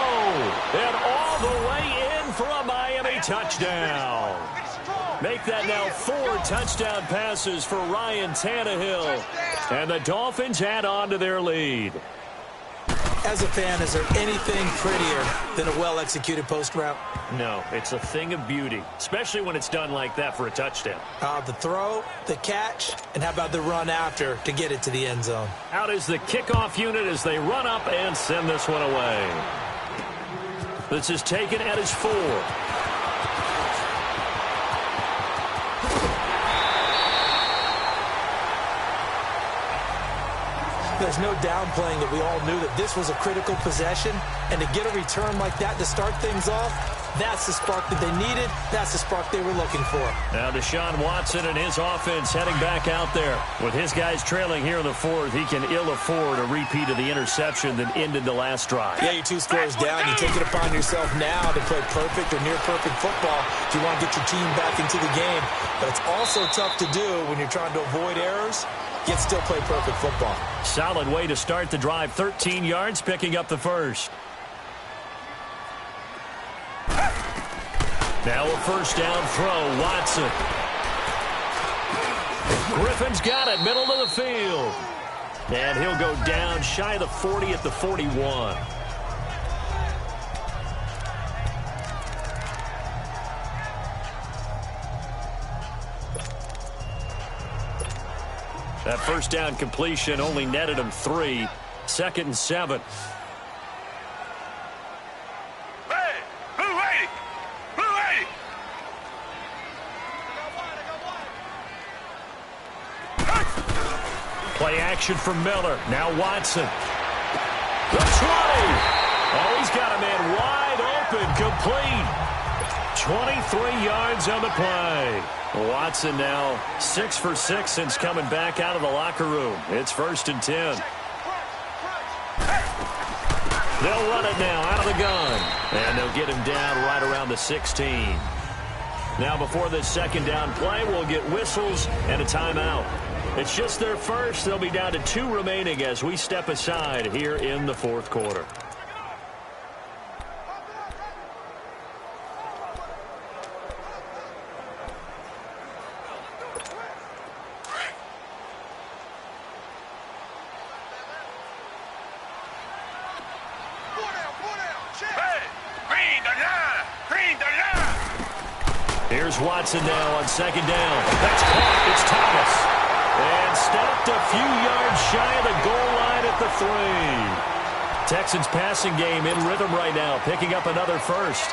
Speaker 1: And all the way in for a Miami touchdown. Make that now 4 touchdown passes for Ryan Tannehill. And the Dolphins add on to their lead.
Speaker 2: As a fan, is there anything prettier than a well-executed post route?
Speaker 1: No, it's a thing of beauty, especially when it's done like that for a touchdown.
Speaker 2: The throw, the catch, and how about the run after to get it to the end zone?
Speaker 1: Out is the kickoff unit as they run up and send this one away. This is taken at his 4.
Speaker 2: There's no downplaying that we all knew that this was a critical possession, and to get a return like that to start things off, that's the spark that they needed. That's the spark they were looking for.
Speaker 1: Now Deshaun Watson and his offense heading back out there. With his guys trailing here in the 4th, he can ill afford a repeat of the interception that ended the last drive.
Speaker 2: Yeah, you're 2 scores down. You take it upon yourself now to play perfect or near-perfect football if you want to get your team back into the game. But it's also tough to do when you're trying to avoid errors, yet still play perfect football.
Speaker 1: Solid way to start the drive. 13 yards, picking up the first. Now a first down throw, Watson. Griffin's got it, middle of the field. And he'll go down shy of the 40 at the 41. That first down completion only netted him 3. 2nd and 7. Play action from Miller. Now Watson. The 20. Oh, he's got a man wide open. Complete. 23 yards on the play. Watson now 6 for 6 since coming back out of the locker room. It's 1st and 10. They'll run it now out of the gun. And they'll get him down right around the 16. Now before this 2nd down play, we'll get whistles and a timeout. It's just their first. They'll be down to 2 remaining as we step aside here in the 4th quarter. Here's Watson now on 2nd down. That's caught. It's Thomas. And stopped a few yards shy of the goal line at the 3. Texans passing game in rhythm right now, picking up another first.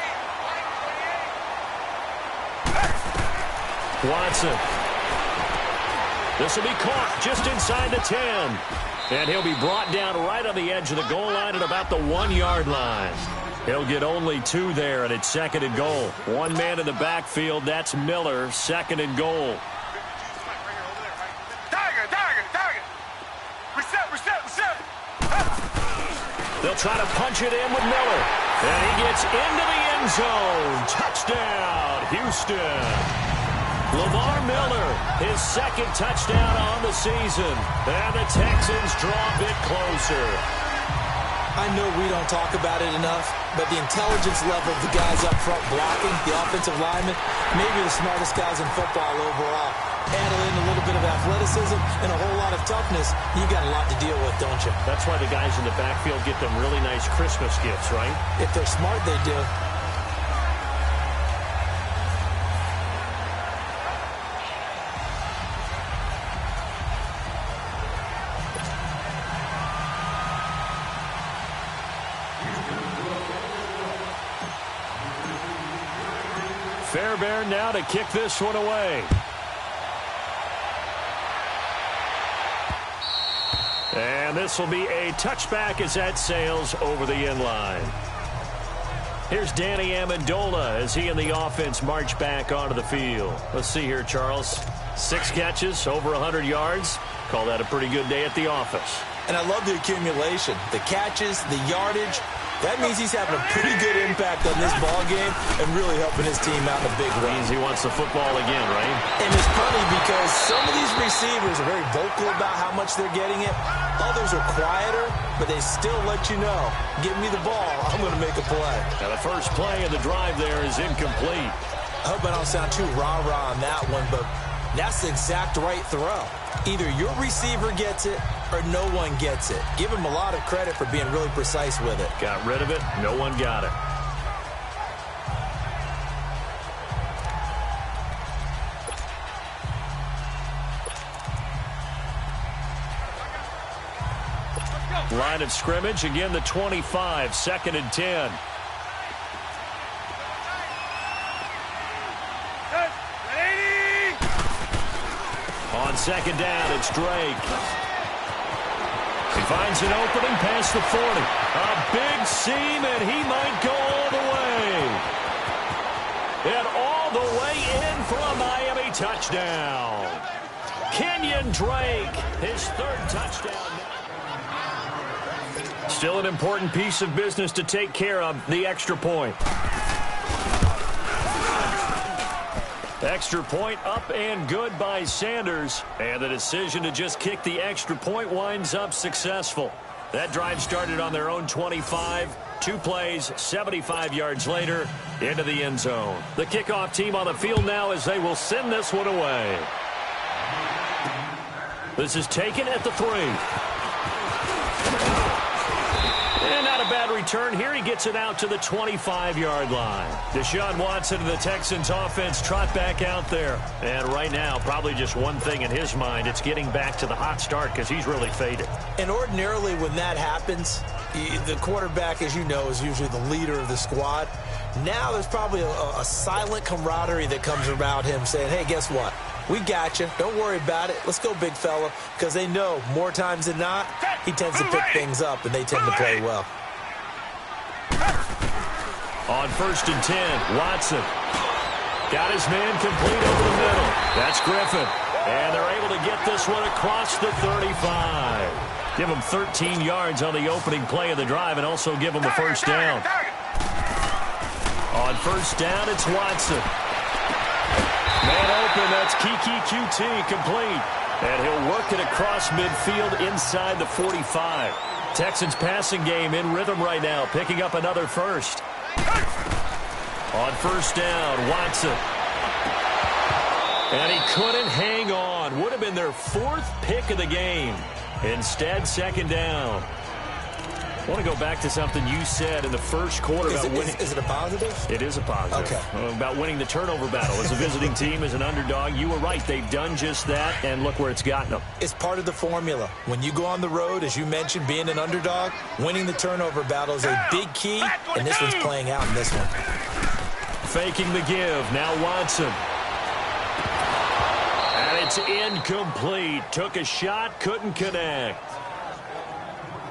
Speaker 1: Watson. This will be caught just inside the 10. And he'll be brought down right on the edge of the goal line at about the 1-yard line. He'll get only 2 there, and it's 2nd and goal. 1 man in the backfield. That's Miller, 2nd and goal. They'll try to punch it in with Miller. And he gets into the end zone. Touchdown, Houston. Lamar Miller, his 2nd touchdown on the season. And the Texans draw a bit closer.
Speaker 2: I know we don't talk about it enough, but the intelligence level of the guys up front blocking, the offensive linemen, maybe the smartest guys in football overall. Add in a little bit of athleticism and a whole lot of toughness, you got a lot to deal with, don't you?
Speaker 1: That's why the guys in the backfield get them really nice Christmas gifts, right?
Speaker 2: If they're smart, they do.
Speaker 1: Fairbairn now to kick this one away. And this will be a touchback as that sails over the end line. Here's Danny Amendola as he and the offense march back onto the field. Let's see here, Charles. 6 catches, over 100 yards. Call that a pretty good day at the office.
Speaker 2: And I love the accumulation, the catches, the yardage. That means he's having a pretty good impact on this ball game and really helping his team out in a big way.
Speaker 1: Means he wants the football again, right?
Speaker 2: And it's funny because some of these receivers are very vocal about how much they're getting it. Others are quieter, but they still let you know, give me the ball, I'm going to make a play.
Speaker 1: Now the first play of the drive there is incomplete.
Speaker 2: I hope I don't sound too rah-rah on that one, but that's the exact right throw. Either your receiver gets it or no one gets it. Give him a lot of credit for being really precise with it.
Speaker 1: Got rid of it. No one got it. Line of scrimmage, again the 25, 2nd and 10. On 2nd down, it's Drake. He finds an opening past the 40. A big seam, and he might go all the way. And all the way in for a Miami touchdown. Kenyon Drake, his 3rd touchdown. Still an important piece of business to take care of, the extra point. Extra point up and good by Sanders. And the decision to just kick the extra point winds up successful. That drive started on their own 25. 2 plays, 75 yards later, into the end zone. The kickoff team on the field now as they will send this one away. This is taken at the 3. And not a bad return here. He gets it out to the 25-yard line. Deshaun Watson and the Texans offense trot back out there. And right now, probably just one thing in his mind. It's getting back to the hot start because he's really faded.
Speaker 2: And ordinarily when that happens, the quarterback, as you know, is usually the leader of the squad. Now there's probably a silent camaraderie that comes around him saying, hey, guess what? We got you. Don't worry about it. Let's go, big fella. Because they know more times than not, he tends to pick things up, and they tend to play well.
Speaker 1: On 1st and 10, Watson. Got his man complete over the middle. That's Griffin. And they're able to get this one across the 35. Give him 13 yards on the opening play of the drive and also give him a first down. On 1st down, it's Watson. Man open, that's Kiki QT complete. And he'll work it across midfield inside the 45. Texans passing game in rhythm right now, picking up another first. On 1st down, Watson. And he couldn't hang on. Would have been their 4th pick of the game. Instead, 2nd down. I want to go back to something you said in the first quarter about winning.
Speaker 2: Is it a positive?
Speaker 1: It is a positive.
Speaker 2: Okay.
Speaker 1: About winning the turnover battle. As a visiting team, as an underdog, you were right. They've done just that, and look where it's gotten them.
Speaker 2: It's part of the formula. When you go on the road, as you mentioned, being an underdog, winning the turnover battle is a big key, and this one's playing out in this one.
Speaker 1: Faking the give. Now Watson. And it's incomplete. Took a shot, couldn't connect.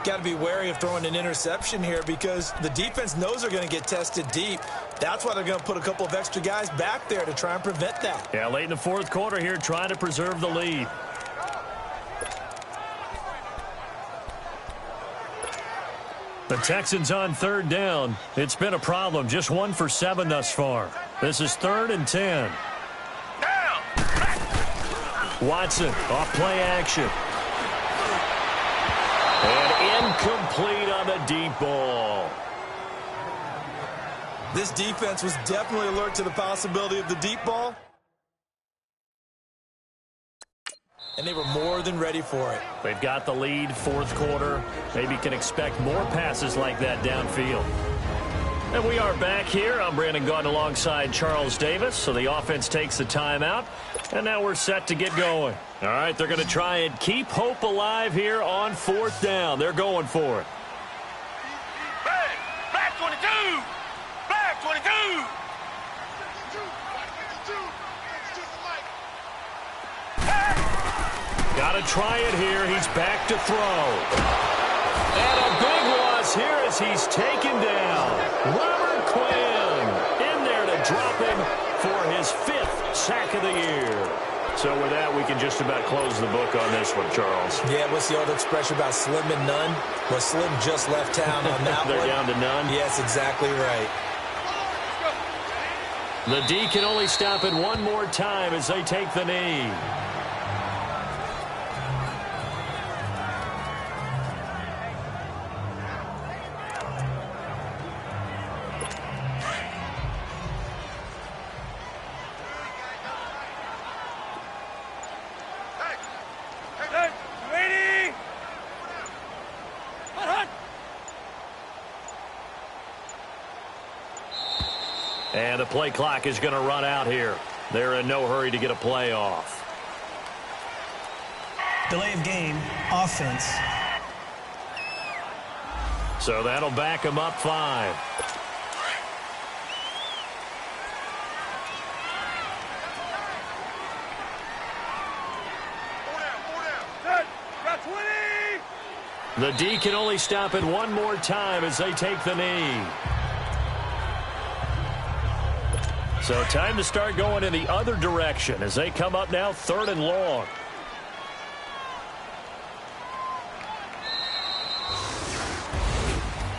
Speaker 2: Got to be wary of throwing an interception here because the defense knows they're going to get tested deep. That's why they're going to put a couple of extra guys back there to try and prevent that.
Speaker 1: Yeah, late in the 4th quarter here, trying to preserve the lead. The Texans on 3rd down. It's been a problem. Just 1 for 7 thus far. This is 3rd and 10. Watson off play action. And incomplete on the deep ball.
Speaker 2: This defense was definitely alert to the possibility of the deep ball. And they were more than ready for it.
Speaker 1: They've got the lead, fourth quarter. Maybe can expect more passes like that downfield. And we are back here. I'm Brandon Gaudin alongside Charles Davis. So the offense takes the timeout. And now we're set to get going. All right, they're going to try and keep hope alive here on fourth down. They're going for it.
Speaker 3: Black 22! Black 22!
Speaker 1: Got to try it here. He's back to throw. And a big loss here as he's taken down. Robert Quinn in there to drop him for his 5th sack of the year. So with that, we can just about close the book on this one, Charles.
Speaker 2: Yeah, what's the old expression about slim and none? Well, Slim just left town on that
Speaker 1: They're
Speaker 2: one.
Speaker 1: down to none?
Speaker 2: Yes, exactly right.
Speaker 1: The D can only stop it one more time as they take the knee. And the play clock is going to run out here. They're in no hurry to get a play off.
Speaker 4: Delay of game, offense.
Speaker 1: So that'll back them up 5. The D can only stop it one more time as they take the knee. So time to start going in the other direction as they come up now 3rd and long.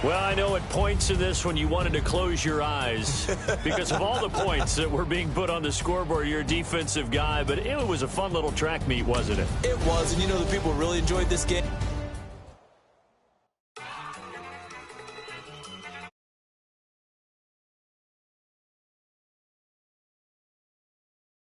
Speaker 1: Well, I know at points in this when you wanted to close your eyes because of all the points that were being put on the scoreboard. You're a defensive guy, but it was a fun little track meet, wasn't it?
Speaker 2: It was, and you know the people really enjoyed this game.